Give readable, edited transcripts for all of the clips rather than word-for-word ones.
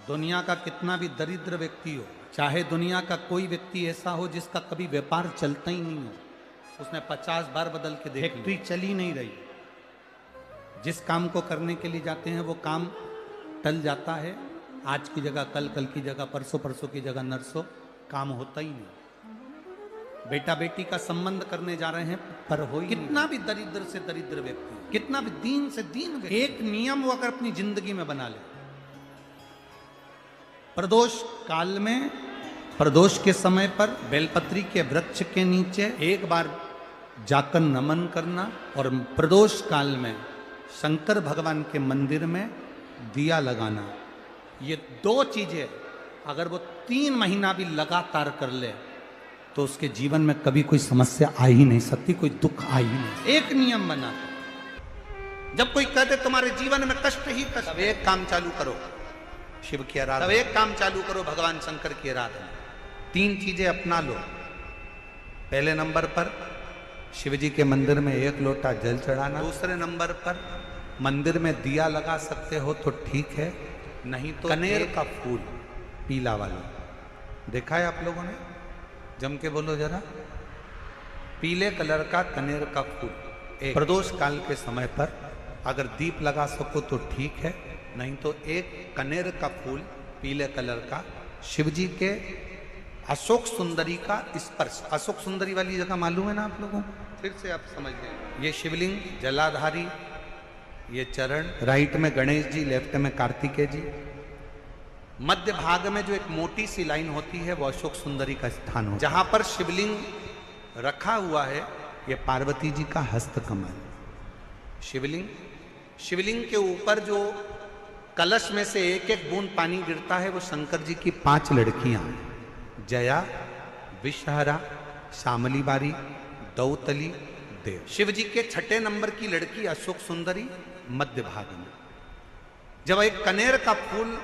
दुनिया का कितना भी दरिद्र व्यक्ति हो, चाहे दुनिया का कोई व्यक्ति ऐसा हो जिसका कभी व्यापार चलता ही नहीं हो, उसने 50 बार बदल के देख, फैक्ट्री चली नहीं रही, जिस काम को करने के लिए जाते हैं वो काम टल जाता है, आज की जगह कल, कल की जगह परसों, परसों की जगह नरसों, काम होता ही नहीं। बेटा बेटी का संबंध करने जा रहे हैं पर हो ही कितना भी दरिद्र से दरिद्र व्यक्ति, कितना भी दीन से दीन व्यक्ति, एक नियम वो अगर अपनी जिंदगी में बना ले, प्रदोष काल में, प्रदोष के समय पर बेलपत्री के वृक्ष के नीचे एक बार जाकर नमन करना और प्रदोष काल में शंकर भगवान के मंदिर में दिया लगाना, ये दो चीजें अगर वो 3 महीना भी लगातार कर ले तो उसके जीवन में कभी कोई समस्या आ ही नहीं सकती, कोई दुख आ ही नहीं। एक नियम बना, जब कोई कहते तुम्हारे जीवन में कष्ट ही कष्ट, तब एक काम चालू करो, शिव की आराधना, तब एक काम चालू करो, भगवान शंकर की आराधना। 3 चीजें अपना लो। पहले नंबर पर शिव जी के मंदिर में 1 लोटा जल चढ़ाना, दूसरे नंबर पर मंदिर में दिया लगा सकते हो तो ठीक है, नहीं तो कनेर का फूल पीला वाला, देखा है आप लोगों ने? जम के बोलो जरा, पीले कलर का कनेर का फूल एक प्रदोष काल के समय पर अगर दीप लगा सको तो ठीक है, नहीं तो एक कनेर का फूल पीले कलर का शिव जी के अशोक सुंदरी का स्पर्श, अशोक सुंदरी वाली जगह मालूम है ना आप लोगों को? फिर से आप समझ लें, ये शिवलिंग जलाधारी, ये चरण, राइट में गणेश जी, लेफ्ट में कार्तिकेय जी, मध्य भाग में जो एक मोटी सी लाइन होती है वो अशोक सुंदरी का स्थान हो, जहां पर शिवलिंग रखा हुआ है ये पार्वती जी का हस्त कमल। शिवलिंग, शिवलिंग के ऊपर जो कलश में से एक एक बूंद पानी गिरता है वो शंकर जी की 5 लड़कियां, जया, विषहरा, शामली बारी, दौतली, देव। शिव जी के 6ठे नंबर की लड़की अशोक सुंदरी मध्य भाग में। जब एक कनेर का फूल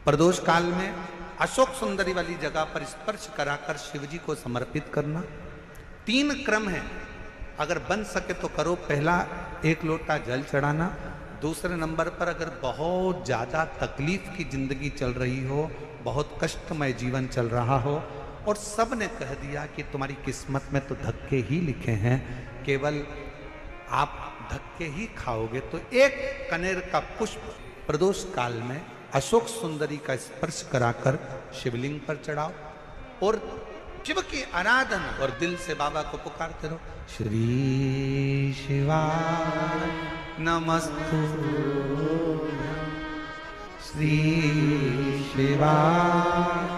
प्रदोष काल में अशोक सुंदरी वाली जगह पर स्पर्श कराकर शिव जी को समर्पित करना, 3 क्रम है, अगर बन सके तो करो। पहला 1 लोटा जल चढ़ाना, दूसरे नंबर पर अगर बहुत ज़्यादा तकलीफ की जिंदगी चल रही हो, बहुत कष्टमय जीवन चल रहा हो और सब ने कह दिया कि तुम्हारी किस्मत में तो धक्के ही लिखे हैं, केवल आप धक्के ही खाओगे, तो 1 कनेर का पुष्प प्रदोष काल में अशोक सुंदरी का स्पर्श कराकर शिवलिंग पर चढ़ाओ और शिव की आराधना और दिल से बाबा को पुकारते रहो, श्री शिवाय नमस्तु, श्री शिवाय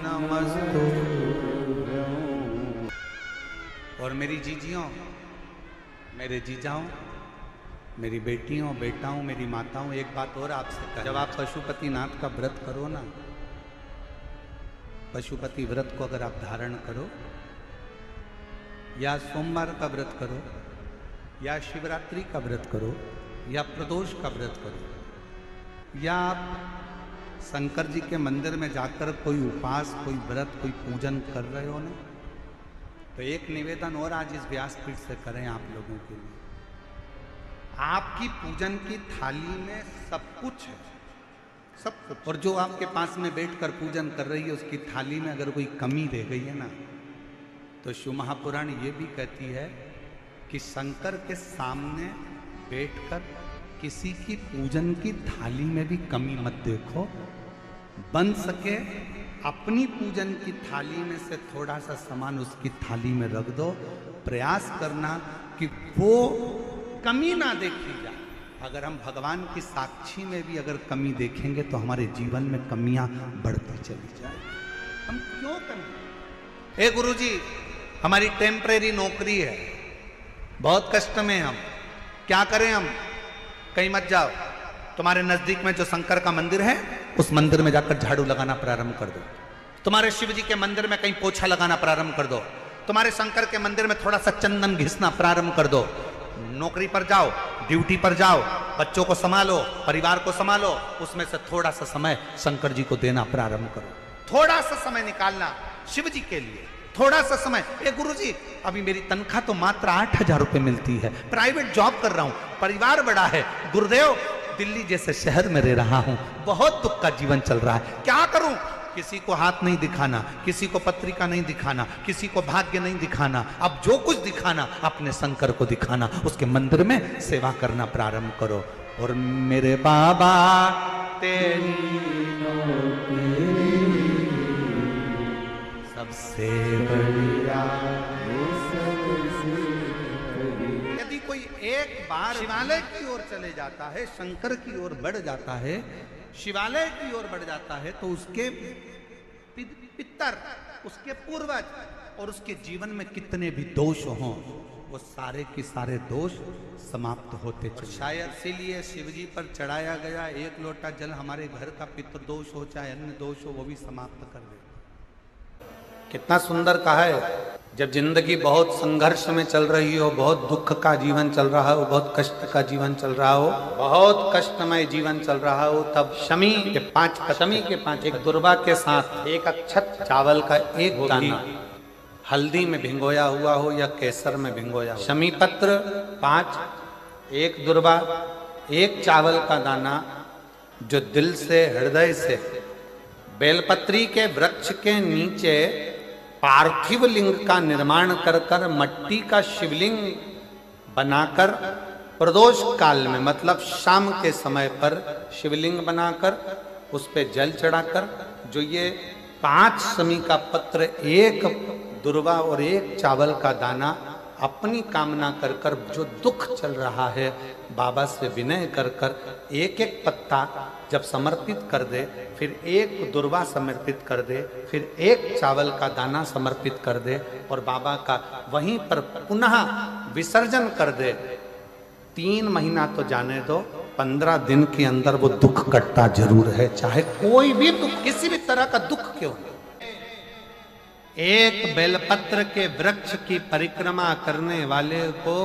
नमस्तु। और मेरी जीजियों, मेरे जीजाओं, मेरी बेटियों, बेटाओं, मेरी माताओं, एक बात और आपसे कह, जब आप पशुपतिनाथ का व्रत करो ना, पशुपति व्रत को अगर आप धारण करो, या सोमवार का व्रत करो, या शिवरात्रि का व्रत करो, या प्रदोष का व्रत करो, या आप शंकर जी के मंदिर में जाकर कोई उपास, कोई व्रत, कोई पूजन कर रहे हो ना, तो एक निवेदन और आज इस व्यासपीठ से करें आप लोगों के लिए, आपकी पूजन की थाली में सब कुछ है, सब कुछ, और जो आपके पास में बैठकर पूजन कर रही है उसकी थाली में अगर कोई कमी रह गई है ना, तो शिव महापुराण ये भी कहती है कि शंकर के सामने बैठकर किसी की पूजन की थाली में भी कमी मत देखो, बन सके अपनी पूजन की थाली में से थोड़ा सा सामान उसकी थाली में रख दो, प्रयास करना कि वो कमी ना देखी जाए। अगर हम भगवान की साक्षी में भी अगर कमी देखेंगे तो हमारे जीवन में कमियां बढ़ती चली जाए। हम क्यों कमी? ए गुरुजी, हमारी टेम्परेरी नौकरी है, बहुत कष्ट में हम, क्या करें हम? कहीं मत जाओ, तुम्हारे नजदीक में जो शंकर का मंदिर है उस मंदिर में जाकर झाड़ू लगाना प्रारंभ कर दो, तुम्हारे शिव जी के मंदिर में कहीं पोछा लगाना प्रारंभ कर दो, तुम्हारे शंकर के मंदिर में थोड़ा सा चंदन घिसना प्रारंभ कर दो। नौकरी पर जाओ, ड्यूटी पर जाओ, बच्चों को संभालो, परिवार को संभालो, उसमें से थोड़ा सा समय शंकर जी को देना प्रारंभ करो, थोड़ा सा समय निकालना शिव जी के लिए, थोड़ा सा समय। ए गुरुजी, अभी मेरी तनख्वाह तो मात्र 8,000 रुपए मिलती है, प्राइवेट जॉब कर रहा हूं, परिवार बड़ा है, गुरुदेव दिल्ली जैसे शहर में रह रहा हूं, बहुत दुख का जीवन चल रहा है, क्या करूं? किसी को हाथ नहीं दिखाना, किसी को पत्रिका नहीं दिखाना, किसी को भाग्य नहीं दिखाना, अब जो कुछ दिखाना अपने शंकर को दिखाना, उसके मंदिर में सेवा करना प्रारंभ करो। और मेरे बाबा तेरी सबसे बढ़िया। यदि कोई एक बार शिवालय की ओर चले जाता है, शंकर की ओर बढ़ जाता है, शिवालय की ओर बढ़ जाता है, तो उसके पितर, उसके पूर्वज और उसके जीवन में कितने भी दोष हों, वो सारे के सारे दोष समाप्त होते चले। शायद इसीलिए शिवजी पर चढ़ाया गया एक लोटा जल हमारे घर का पितृदोष हो चाहे अन्य दोष हो, वो भी समाप्त कर दे। कितना सुंदर कहा है। जब जिंदगी बहुत संघर्ष में चल रही हो, बहुत दुख का जीवन चल रहा हो, बहुत कष्ट का जीवन चल रहा हो, बहुत कष्टमय जीवन चल रहा हो, तब शमी के पांच एक दुर्वा के साथ एक अक्षत चावल का एक दाना हल्दी में भिंगोया हुआ हो या केसर में भिंगोया हो, शमी पत्र 5, एक दुर्वा, एक चावल का दाना, जो दिल से हृदय से बेलपत्री के वृक्ष के नीचे पार्थिव लिंग का निर्माण कर कर मट्टी का शिवलिंग बनाकर प्रदोष काल में, मतलब शाम के समय पर शिवलिंग बनाकर उस पे जल चढ़ाकर, जो ये 5 शमी का पत्र, एक दुर्वा और एक चावल का दाना, अपनी कामना कर कर जो दुख चल रहा है बाबा से विनय कर कर एक एक पत्ता जब समर्पित कर दे, फिर एक दुर्वा समर्पित कर दे, फिर एक चावल का दाना समर्पित कर दे और बाबा का वहीं पर पुनः विसर्जन कर दे, 3 महीना तो जाने दो, 15 दिन के अंदर वो दुख कटता जरूर है, चाहे कोई भी दुख, किसी भी तरह का दुख क्यों हो। एक बेलपत्र के वृक्ष की परिक्रमा करने वाले को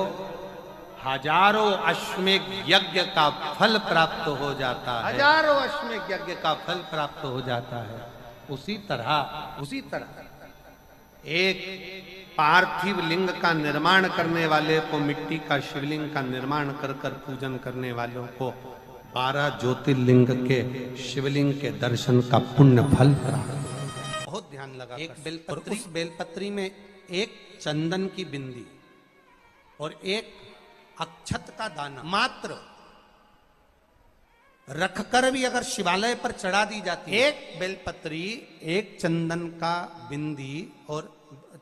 हजारों अश्वमेध यज्ञ का फल प्राप्त हो जाता है, हजारों अश्वमेध यज्ञ का फल प्राप्त हो जाता है। उसी तरह एक पार्थिव लिंग का निर्माण करने वाले को, मिट्टी का शिवलिंग का निर्माण कर कर पूजन करने वालों को 12 ज्योतिर्लिंग के शिवलिंग के दर्शन का पुण्य फल प्राप्त। बहुत ध्यान लगा। एक बेलपत्री, उस बेलपत्री में एक चंदन की बिंदी और एक अक्षत का दाना मात्र रखकर भी अगर शिवालय पर चढ़ा दी जाती है, एक बेलपत्री, एक चंदन का बिंदी, और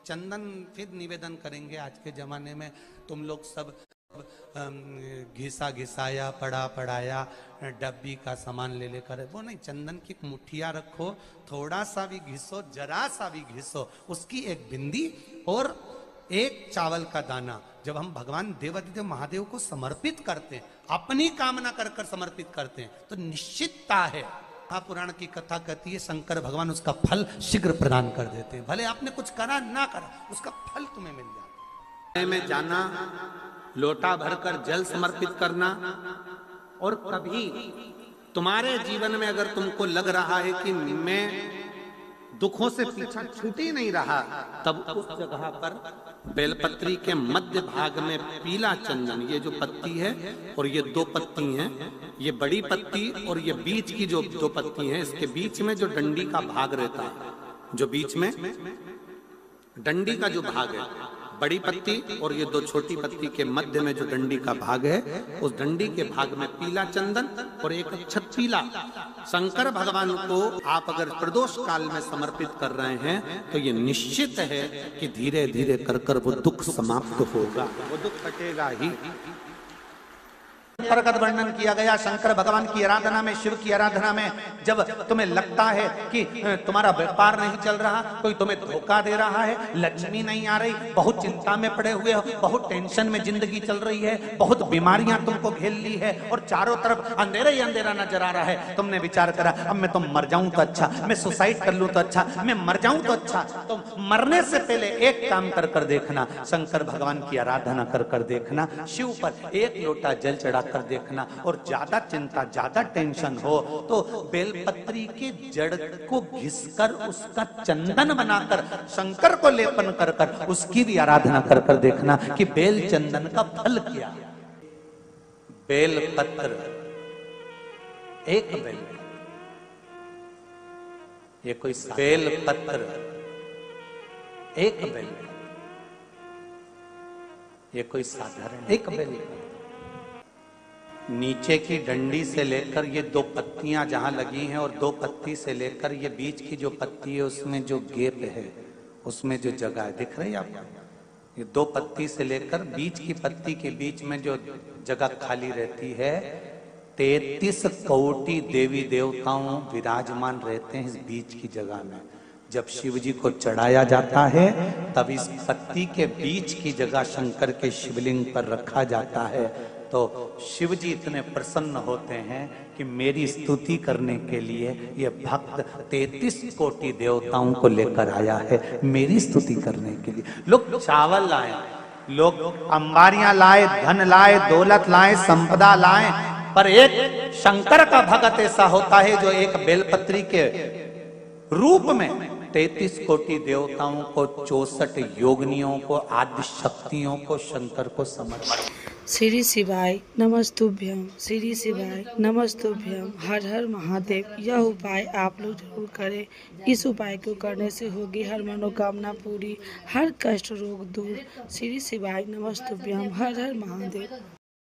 चंदन फिर निवेदन करेंगे आज के जमाने में तुम लोग सब घिसा घिसाया, पड़ा पड़ाया, डब्बी का सामान ले लेकर, वो नहीं, चंदन की मुठिया रखो, थोड़ा सा भी घिसो, जरा सा भी घिसो, उसकी एक बिंदी और एक चावल का दाना जब हम भगवान देवाधिदेव महादेव को समर्पित करते हैं, अपनी कामना कर कर समर्पित करते हैं, तो निश्चितता है, महापुराण की कथा कहती है शंकर भगवान उसका फल शीघ्र प्रदान कर देते हैं। भले आपने कुछ करा ना करा, उसका फल तुम्हें मिल जाता है। में जाना, लोटा भरकर जल समर्पित करना, और कभी तुम्हारे जीवन में अगर तुमको लग रहा है कि मैं दुखों से पीछा छूट ही नहीं रहा, तब उस जगह पर बेलपत्री के मध्य भाग में पीला चंदन, ये जो पत्ती है और ये 2 पत्ती हैं, ये बड़ी पत्ती और ये बीच की जो 2 पत्ती हैं, इसके बीच में जो डंडी का भाग रहता है, जो बीच में डंडी का जो भाग है, बड़ी पत्ती और ये 2 छोटी पत्ती के मध्य में जो डंडी का भाग है, उस डंडी के भाग में पीला चंदन और एक अक्षत पीला, शंकर भगवान को आप अगर प्रदोष काल में समर्पित कर रहे हैं, तो ये निश्चित है कि धीरे धीरे कर कर वो दुख समाप्त होगा, वो दुख कटेगा ही। प्रगत वर्णन किया गया शंकर भगवान की आराधना में, शिव की आराधना में, जब तुम्हें लगता है कि तुम्हारा व्यापार नहीं चल रहा, कोई तुम्हें धोखा दे रहा है, लक्ष्मी नहीं आ रही, बहुत चिंता में पड़े हुए हो, बहुत टेंशन में जिंदगी चल रही है, बहुत बीमारियां तुमको घेर ली है और चारों तरफ अंधेरा ही अंधेरा नजर आ रहा है, तुमने विचार करा अब मैं तो मर जाऊं तो अच्छा, मैं सुसाइड कर लूं तो अच्छा, मैं मर जाऊं तो अच्छा, तो मरने से पहले एक काम कर कर देखना, शंकर भगवान की आराधना कर कर देखना, शिव पर एक लोटा जल चढ़ा कर देखना, और ज्यादा चिंता, ज्यादा टेंशन हो तो बेलपत्री के जड़ को घिसकर उसका चंदन बनाकर शंकर को लेपन कर कर उसकी भी आराधना कर कर देखना कि बेल चंदन का फल क्या। बेलपत्र एक बेल, ये कोई बेल पत्र, एक बेल, ये कोई साधारण एक बेल। नीचे की डंडी से लेकर ये दो पत्तियां जहां लगी हैं और दो पत्ती से लेकर ये बीच की जो पत्ती है उसमें जो गैप है, उसमें जो जगह है, दिख रही है आपको? ये दो पत्ती से लेकर बीच की पत्ती के बीच में जो जगह खाली रहती है, 33 कोटि देवी देवताओं विराजमान रहते हैं इस बीच की जगह में। जब शिव जी को चढ़ाया जाता है तब इस पत्ती के बीच की जगह शंकर के शिवलिंग पर रखा जाता है। तो शिव जी इतने प्रसन्न होते हैं कि मेरी स्तुति करने के लिए ये भक्त 33 कोटि देवताओं को लेकर आया है, मेरी स्तुति करने के लिए। लोग चावल लाए, लोग अंबारियां लाए, धन लाए, दौलत लाए, संपदा लाए, पर एक शंकर का भक्त ऐसा होता है जो एक बेलपत्री के रूप में 33 कोटि देवताओं को, 64 योगिनियों को, आदि शक्तियों को शंकर को समर्पित। श्री शिवाय नमस्तुभ्यम, श्री शिवाय नमस्तुभ्यम, हर हर महादेव। यह उपाय आप लोग जरूर करें। इस उपाय को करने से होगी हर मनोकामना पूरी, हर कष्ट रोग दूर। श्री शिवाय नमस्तुभ्यम, हर हर महादेव।